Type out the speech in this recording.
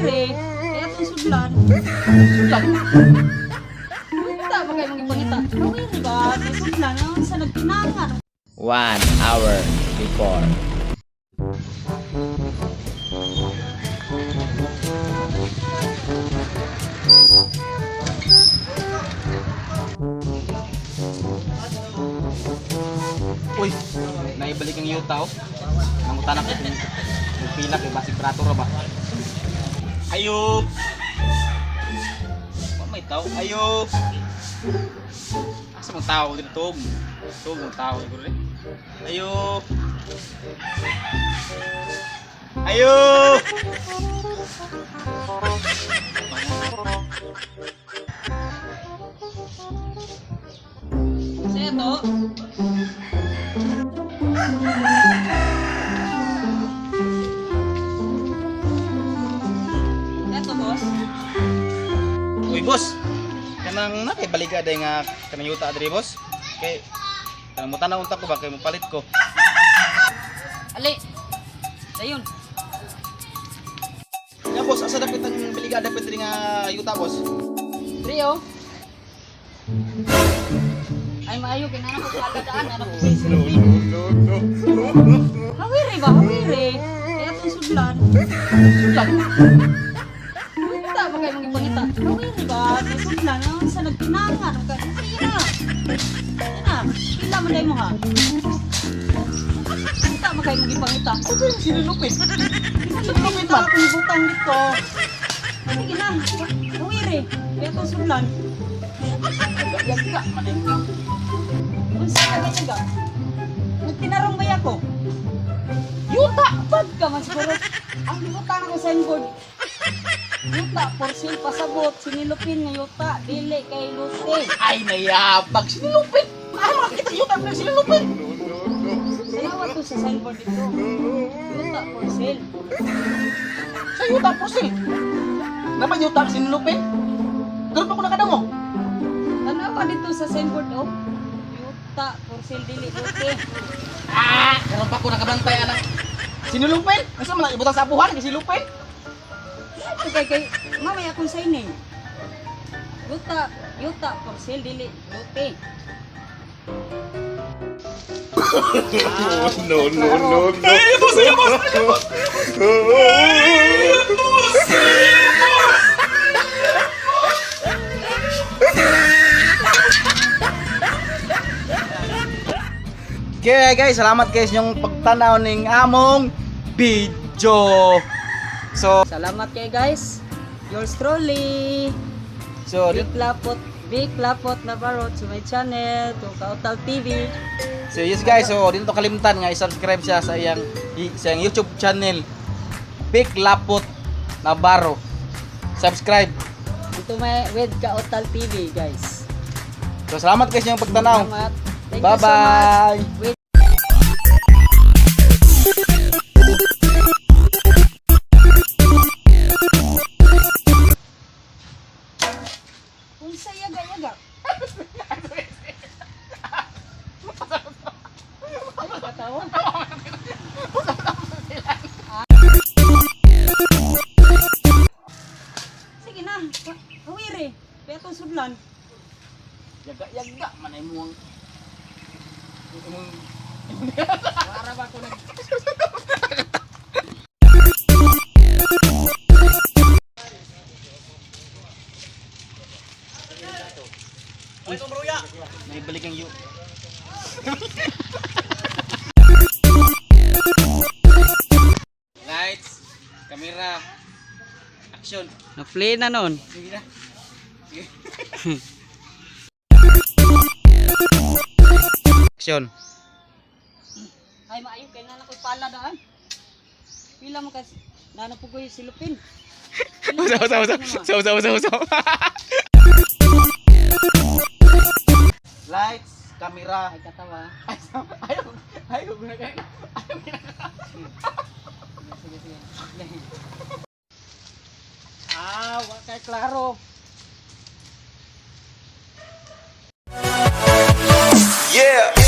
Hawiri. Kaya itong sudlan. Sudlan. Kita ba kayo magipangita? Hawiri ba? May sudlan. Ang sa nagtinangan. 1 hour before. Uy, naibalik ang yuta oh. Nangutan ako yung pilak yung basig prato ra ba? Ayop! What may tao? Ayop! Asa mong tao dito tog? Tog mong tao siguro rin. Ayop! Ayop! Saya to. Eto, boss. Uy boss! Kanang nakay baligada nga kanang yuta adri boss. Kay kanang mo tanaw unta ko ba kay mo palit ko. Ali. Dayon. Ya boss, asa dapat ang baligada dapat nga yuta boss? Trio. Ay maayo kinana ko kaladaan anak ko sa silupin. Hawiri ba? Hawiri. Kaya itong sudlan. Sudlan. Kita ba kayo magipangita? Hawiri ba? May sudlan. Ang sa nagtinangan. Sige na. Sige na. Pila mo dahil mo ha. Kita ba kayo magipangita? Ano yung sinulupin? Sinulupin ba? Kung butang dito. Sige na. Hawiri. Kaya itong sudlan. Yaga man ay mo. Kung saan ka nga? Nagtinarong ba ako? Yuta! Bad ka man siguro. Ang limutan ko sa inboard. Yuta, for sale, pasabot, sinilupin nga yuta, dili kay Lute. Ay nayabag sinulupin. Ano makita yuta ng sinulupin? Salamat to sa signboard dito. Yuta, for sale. Sa yuta porsil. Naman yuta ang sinulupin? Doon pa ko nakadamo. Ano pa dito sa signboard, oh? Yuta, for sale, dili Lute. Ah, karon pa ko nakabantay anak. Sinulupin? Asa man ibutang sa apuhan kay sinulupin? Ito kay, mamaya akong signing. Yuta, yuta, for sale, dili Lute. No, no, no, no. Ay, boss, ay, boss, ay, boss. Okay guys, salamat guys yung pagtanaw ning among video. So, Salamat kay guys. Yours truly. so Big Lapot Navarro to my channel, to Kautal TV. So yes guys, so dito to kalimtan nga i-subscribe siya sa iyang YouTube channel Big Lapot Navarro. Subscribe. Ito may with Kautal TV guys. So salamat guys yung pagtanaw. Salamat. Thank Bye you so bye. much. With Kung sa yaga-yaga. Ano katawa? Sige na, hawiri. Kaya itong sudlan. Yaga man ay mo. Para ba ko nag... Ay, tumruya. Naibalik ang Lights, camera, action. Na-play na nun. Sige na. Sige. Action. Ay, maayo kay nana ko'y pala daan. Pila mo kasi, nana po ko'y silupin. Usaw. Lights, camera. Ay, katawa. Ayaw na kayo. Sige. Wa kay klaro. Yeah.